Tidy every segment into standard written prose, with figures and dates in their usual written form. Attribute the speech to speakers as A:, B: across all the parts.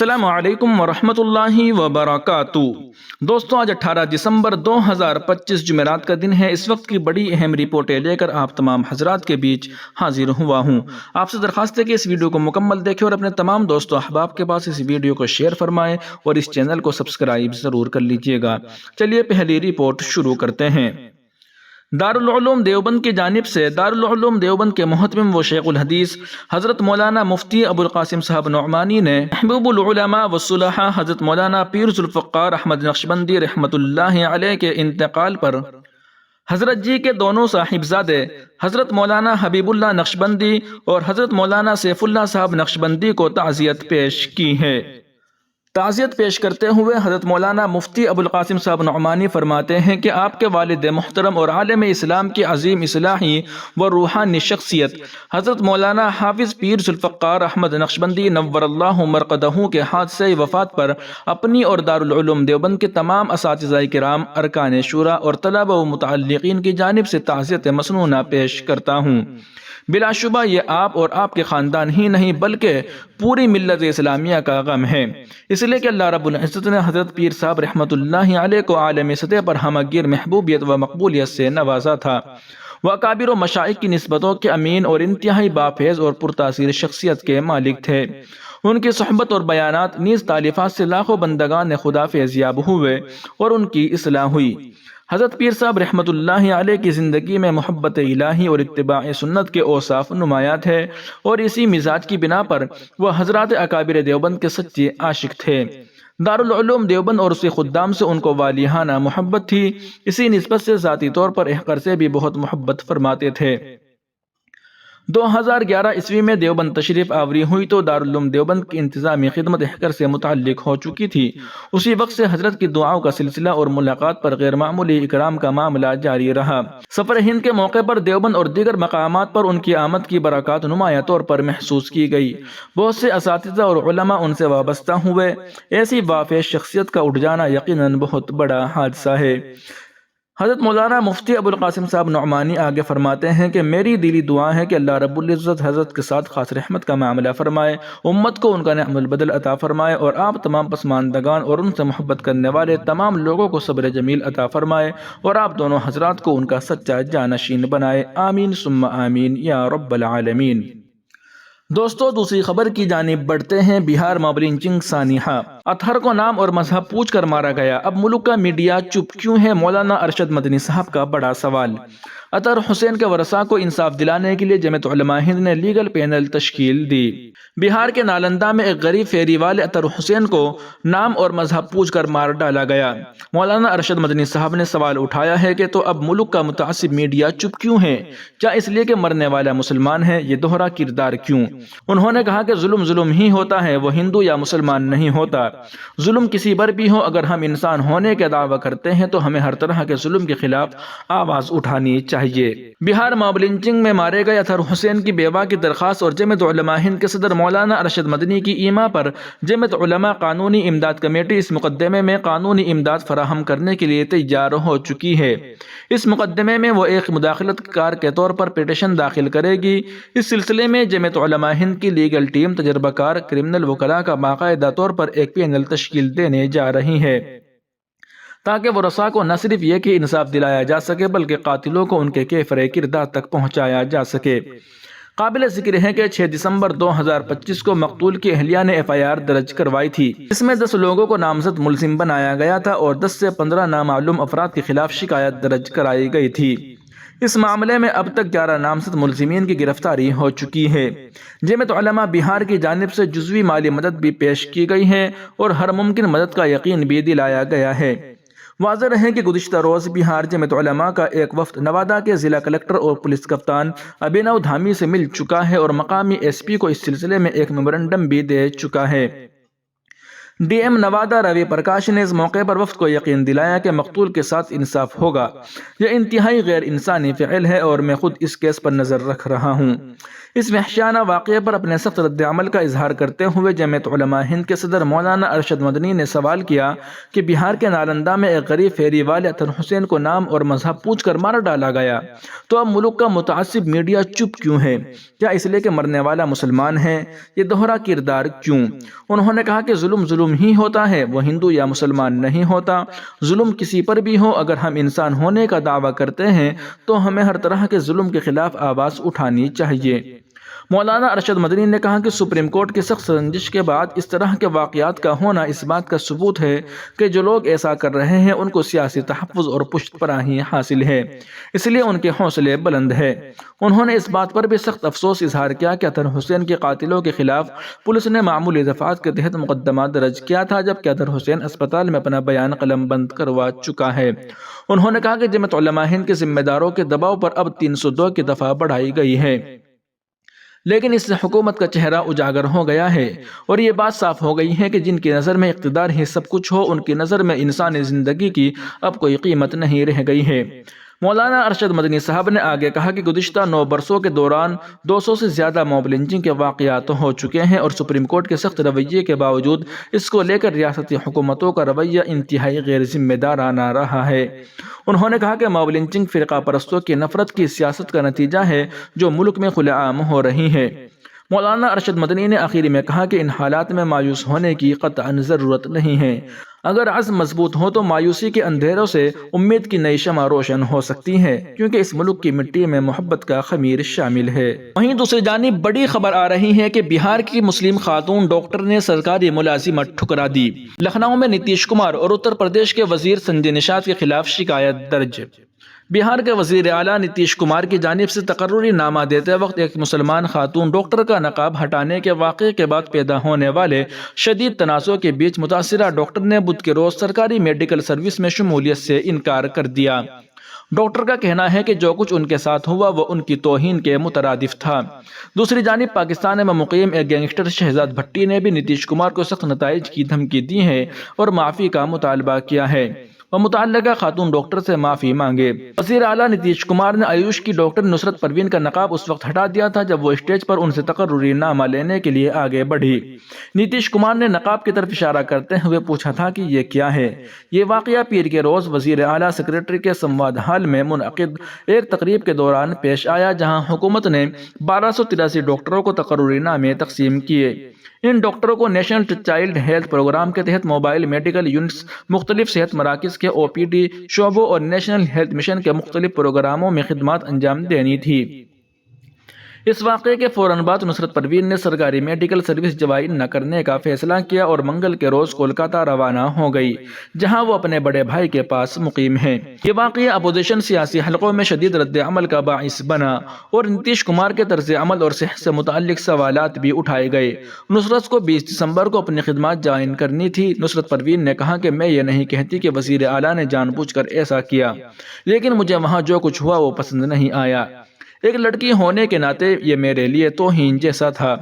A: السلام علیکم ورحمۃ اللہ وبرکاتہ۔ دوستوں، آج 18 دسمبر 2025 جمعرات کا دن ہے۔ اس وقت کی بڑی اہم رپورٹیں لے کر آپ تمام حضرات کے بیچ حاضر ہوا ہوں۔ آپ سے درخواست ہے کہ اس ویڈیو کو مکمل دیکھیں اور اپنے تمام دوستوں احباب کے پاس اس ویڈیو کو شیئر فرمائیں اور اس چینل کو سبسکرائب ضرور کر لیجئے گا۔ چلیے پہلی رپورٹ شروع کرتے ہیں۔ دارالعلوم دیوبند کی جانب سے دارالعلوم دیوبند کے محتمم و شیخ الحدیث حضرت مولانا مفتی ابو القاسم صاحب نعمانی نے محبوب العلماء والصلحاء حضرت مولانا پیر ذوالفقار احمد نقشبندی رحمۃ اللہ علیہ کے انتقال پر حضرت جی کے دونوں صاحبزادے حضرت مولانا حبیب اللہ نقشبندی اور حضرت مولانا سیف اللہ صاحب نقشبندی کو تعزیت پیش کی ہے۔ تعزیت پیش کرتے ہوئے حضرت مولانا مفتی ابو القاسم صاحب نعمانی فرماتے ہیں کہ آپ کے والد محترم اور عالم اسلام کی عظیم اصلاحی و روحانی شخصیت حضرت مولانا حافظ پیر ذوالفقار احمد نقشبندی نور اللہ مرقدہ کے حادثہ وفات پر اپنی اور دارالعلوم دیوبند کے تمام اساتذہ کرام، ارکان شورا اور طلبہ و متعلقین کی جانب سے تعزیت مسنونہ پیش کرتا ہوں۔ بلا شبہ یہ آپ اور آپ کے خاندان ہی نہیں بلکہ پوری ملت اسلامیہ کا غم ہے، اس لیے کہ اللہ رب العزت نے حضرت پیر صاحب رحمۃ اللہ علیہ کو عالمی سطح پر ہمگیر محبوبیت و مقبولیت سے نوازا تھا۔ وہ اکابر و مشائخ کی نسبتوں کے امین اور انتہائی بافیض اور پرتاثیر شخصیت کے مالک تھے۔ ان کی صحبت اور بیانات نیز تالیفات سے لاکھوں بندگان خدا فیضیاب ہوئے اور ان کی اصلاح ہوئی۔ حضرت پیر صاحب رحمۃ اللہ علیہ کی زندگی میں محبت الہی اور اتباع سنت کے اوصاف نمایاں تھے اور اسی مزاج کی بنا پر وہ حضرات اکابر دیوبند کے سچے عاشق تھے۔ دارالعلوم دیوبند اور اس کے خدام سے ان کو والیانہ محبت تھی، اسی نسبت سے ذاتی طور پر احقر سے بھی بہت محبت فرماتے تھے۔ 2011 عیسوی میں دیوبند تشریف آوری ہوئی تو دارالعلوم دیوبند کی انتظامی خدمت احقر سے متعلق ہو چکی تھی۔ اسی وقت سے حضرت کی دعاؤں کا سلسلہ اور ملاقات پر غیر معمولی اکرام کا معاملہ جاری رہا۔ سفر ہند کے موقع پر دیوبند اور دیگر مقامات پر ان کی آمد کی برکات نمایاں طور پر محسوس کی گئی۔ بہت سے اساتذہ اور علماء ان سے وابستہ ہوئے۔ ایسی وافیض شخصیت کا اٹھ جانا یقیناً بہت بڑا حادثہ ہے۔ حضرت مولانا مفتی ابو القاسم صاحب نعمانی آگے فرماتے ہیں کہ میری دلی دعا ہے کہ اللہ رب العزت حضرت کے ساتھ خاص رحمت کا معاملہ فرمائے، امت کو ان کا نعم البدل عطا فرمائے اور آپ تمام پسماندگان اور ان سے محبت کرنے والے تمام لوگوں کو صبر جمیل عطا فرمائے اور آپ دونوں حضرات کو ان کا سچا جانشین بنائے، آمین ثم آمین یا رب العالمین۔ دوستو، دوسری خبر کی جانب بڑھتے ہیں۔ بہار موب لنچنگ سانحہ، اطہر کو نام اور مذہب پوچھ کر مارا گیا، اب ملک کا میڈیا چپ کیوں ہے؟ مولانا ارشد مدنی صاحب کا بڑا سوال۔ اطہر حسین کے ورثاء کو انصاف دلانے کے لیے جمعیت علماء ہند نے لیگل پینل تشکیل دی۔ بہار کے نالندہ میں ایک غریب فیری والے اطہر حسین کو نام اور مذہب پوچھ کر مار ڈالا گیا۔ مولانا ارشد مدنی صاحب نے سوال اٹھایا ہے کہ تو اب ملک کا متعصب میڈیا چپ کیوں ہے؟ کیا اس لیے کہ مرنے والا مسلمان ہے؟ یہ دوہرا کردار کیوں؟ انہوں نے کہا کہ ظلم ظلم ہی ہوتا ہے، وہ ہندو یا مسلمان نہیں ہوتا۔ ظلم کسی پر بھی ہو، اگر ہم انسان ہونے کا دعویٰ کرتے ہیں تو ہمیں ہر طرح کے ظلم کے خلاف آواز اٹھانی چاہیے۔ بہار موب لنچنگ میں مارے گئے اطہر حسین کی بیوہ کی درخواست اور جمعیت علماء ہند کے صدر مولانا ارشد مدنی کی ایما پر جمعیت علماء قانونی امداد کمیٹی اس مقدمے میں قانونی امداد فراہم کرنے کے لیے تیار ہو چکی ہے۔ اس مقدمے میں وہ ایک مداخلت کار کے طور پر پیٹیشن داخل کرے گی۔ اس سلسلے میں جمعیت علماء ہند کی لیگل ٹیم تجربہ کار کرمنل وکلاء کا باقاعدہ طور پر ایک پینل تشکیل دینے جا رہی ہے تاکہ ورثاء کو نہ صرف یہ کہ انصاف دلایا جا سکے بلکہ قاتلوں کو ان کے کیفر کردار تک پہنچایا جا سکے۔ قابل ذکر ہے کہ 6 دسمبر 2025 کو مقتول کی اہلیہ نے FIR درج کروائی تھی۔ اس میں 10 لوگوں کو نامزد ملزم بنایا گیا تھا اور 10 سے 15 نامعلوم افراد کے خلاف شکایت درج کرائی گئی تھی۔ اس معاملے میں اب تک 11 نامزد ملزمین کی گرفتاری ہو چکی ہے۔ جمعیت علماء بہار کی جانب سے جزوی مالی مدد بھی پیش کی گئی ہے اور ہر ممکن مدد کا یقین بھی دلایا گیا ہے۔ واضح رہے کہ گزشتہ روز بہار جمعیت علماء کا ایک وفد نوادہ کے ضلع کلکٹر اور پولیس کپتان ابھینو دھامی سے مل چکا ہے اور مقامی SP کو اس سلسلے میں ایک میمورنڈم بھی دے چکا ہے۔ ڈی ایم نوادہ روی پرکاش نے اس موقع پر وفد کو یقین دلایا کہ مقتول کے ساتھ انصاف ہوگا۔ یہ انتہائی غیر انسانی فعل ہے اور میں خود اس کیس پر نظر رکھ رہا ہوں۔ اس وحشیانہ واقعے پر اپنے سخت رد عمل کا اظہار کرتے ہوئے جمعیت علماء ہند کے صدر مولانا ارشد مدنی نے سوال کیا کہ بہار کے نالندہ میں ایک غریب فیری والے اطہر حسین کو نام اور مذہب پوچھ کر مار ڈالا گیا، تو اب ملک کا متعصب میڈیا چپ کیوں ہے؟ کیا اس لیے کہ مرنے والا مسلمان ہے؟ یہ دوہرا کردار کیوں؟ انہوں نے کہا کہ ظلم ہی ہوتا ہے، وہ ہندو یا مسلمان نہیں ہوتا۔ ظلم کسی پر بھی ہو، اگر ہم انسان ہونے کا دعویٰ کرتے ہیں تو ہمیں ہر طرح کے ظلم کے خلاف آواز اٹھانی چاہیے۔ مولانا ارشد مدنی نے کہا کہ سپریم کورٹ کی سخت سرزنش کے بعد اس طرح کے واقعات کا ہونا اس بات کا ثبوت ہے کہ جو لوگ ایسا کر رہے ہیں ان کو سیاسی تحفظ اور پشت پناہی حاصل ہے، اس لیے ان کے حوصلے بلند ہے۔ انہوں نے اس بات پر بھی سخت افسوس اظہار کیا کہ اطہر حسین کے قاتلوں کے خلاف پولیس نے معمولی دفعات کے تحت مقدمہ درج کیا تھا، جبکہ اطہر حسین اسپتال میں اپنا بیان قلم بند کروا چکا ہے۔ انہوں نے کہا کہ جمعیت علماء ہند کے ذمہ داروں کے دباؤ پر اب 302 کی دفعہ بڑھائی گئی ہے، لیکن اس سے حکومت کا چہرہ اجاگر ہو گیا ہے اور یہ بات صاف ہو گئی ہے کہ جن کی نظر میں اقتدار ہی سب کچھ ہو، ان کی نظر میں انسانی زندگی کی اب کوئی قیمت نہیں رہ گئی ہے۔ مولانا ارشد مدنی صاحب نے آگے کہا کہ گزشتہ 9 برسوں کے دوران 200 سے زیادہ موب لنچنگ کے واقعات ہو چکے ہیں اور سپریم کورٹ کے سخت رویے کے باوجود اس کو لے کر ریاستی حکومتوں کا رویہ انتہائی غیر ذمہ دارانہ رہا ہے۔ انہوں نے کہا کہ موب لنچنگ فرقہ پرستوں کی نفرت کی سیاست کا نتیجہ ہے جو ملک میں کھلے عام ہو رہی ہے۔ مولانا ارشد مدنی نے آخری میں کہا کہ ان حالات میں مایوس ہونے کی قطعاً ضرورت نہیں ہے۔ اگر عزم مضبوط ہو تو مایوسی کے اندھیروں سے امید کی نئی شمع روشن ہو سکتی ہے، کیونکہ اس ملک کی مٹی میں محبت کا خمیر شامل ہے۔ وہیں دوسری جانب بڑی خبر آ رہی ہے کہ بہار کی مسلم خاتون ڈاکٹر نے سرکاری ملازمت ٹھکرا دی۔ لکھنؤ میں نتیش کمار اور اتر پردیش کے وزیر سنجے نشاد کے خلاف شکایت درج۔ بہار کے وزیر اعلیٰ نتیش کمار کی جانب سے تقرری نامہ دیتے وقت ایک مسلمان خاتون ڈاکٹر کا نقاب ہٹانے کے واقعے کے بعد پیدا ہونے والے شدید تنازع کے بیچ متاثرہ ڈاکٹر نے بدھ کے روز سرکاری میڈیکل سروس میں شمولیت سے انکار کر دیا۔ ڈاکٹر کا کہنا ہے کہ جو کچھ ان کے ساتھ ہوا وہ ان کی توہین کے مترادف تھا۔ دوسری جانب پاکستان میں مقیم ایک گینگسٹر شہزاد بھٹی نے بھی نتیش کمار کو سخت نتائج کی دھمکی دی ہے اور معافی کا مطالبہ کیا ہے، وہ متعلقہ خاتون ڈاکٹر سے معافی مانگے۔ وزیر اعلیٰ نتیش کمار نے آیوش کی ڈاکٹر نصرت پروین کا نقاب اس وقت ہٹا دیا تھا جب وہ اسٹیج پر ان سے تقرری نامہ لینے کے لیے آگے بڑھی۔ نتیش کمار نے نقاب کی طرف اشارہ کرتے ہوئے پوچھا تھا کہ یہ کیا ہے؟ یہ واقعہ پیر کے روز وزیر اعلیٰ سیکریٹری کے سمواد ہال میں منعقد ایک تقریب کے دوران پیش آیا، جہاں حکومت نے 1283 ڈاکٹروں کو تقرری نامے تقسیم کیے۔ ان ڈاکٹروں کو نیشنل چائلڈ ہیلتھ پروگرام کے تحت موبائل میڈیکل یونٹس، مختلف صحت مراکز کے OPD شعبوں اور نیشنل ہیلتھ مشن کے مختلف پروگراموں میں خدمات انجام دینی تھی۔ اس واقعے کے فوراً بعد نصرت پروین نے سرکاری میڈیکل سروس جوائن نہ کرنے کا فیصلہ کیا اور منگل کے روز کولکاتہ روانہ ہو گئی، جہاں وہ اپنے بڑے بھائی کے پاس مقیم ہیں۔ یہ واقعہ اپوزیشن سیاسی حلقوں میں شدید رد عمل کا باعث بنا اور نتیش کمار کے طرز عمل اور صحت سے متعلق سوالات بھی اٹھائے گئے۔ نصرت کو 20 دسمبر کو اپنی خدمات جوائن کرنی تھی۔ نصرت پروین نے کہا کہ میں یہ نہیں کہتی کہ وزیر اعلیٰ نے جان بوجھ کر ایسا کیا، لیکن مجھے وہاں جو کچھ ہوا وہ پسند نہیں آیا۔ ایک لڑکی ہونے کے ناطے یہ میرے لیے توہین جیسا تھا۔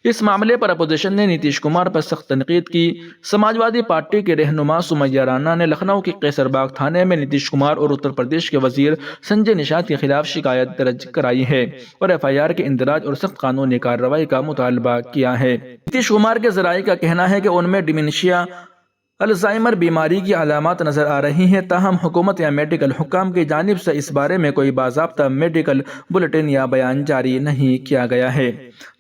A: اس معاملے پر اپوزیشن نے نتیش کمار پر سخت تنقید کی۔ سماجوادی پارٹی کے رہنما سمیہ رانا نے لکھنؤ کے قیصر باغ تھانے میں نتیش کمار اور اتر پردیش کے وزیر سنجے نشاد کے خلاف شکایت درج کرائی ہے اور FIR کے اندراج اور سخت قانونی کارروائی کا مطالبہ کیا ہے۔ نتیش کمار کے ذرائع کا کہنا ہے کہ ان میں ڈیمنشیا، الزائمر بیماری کی علامات نظر آ رہی ہیں، تاہم حکومت یا میڈیکل حکام کی جانب سے اس بارے میں کوئی باضابطہ میڈیکل بلیٹن یا بیان جاری نہیں کیا گیا ہے۔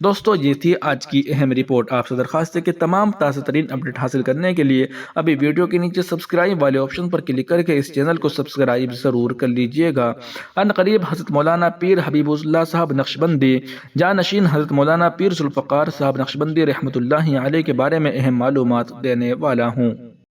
A: دوستو، یہ تھی آج کی اہم رپورٹ۔ آپ سے درخواست ہے کہ تمام تازہ ترین اپڈیٹ حاصل کرنے کے لیے ابھی ویڈیو کے نیچے سبسکرائب والے آپشن پر کلک کر کے اس چینل کو سبسکرائب ضرور کر لیجئے گا۔ ان قریب حضرت مولانا پیر حبیب اللہ صاحب نقشبندی جانشین حضرت مولانا پیر ذوالفقار صاحب نقشبندی رحمۃ اللہ علیہ کے بارے میں اہم معلومات دینے والا ہوں۔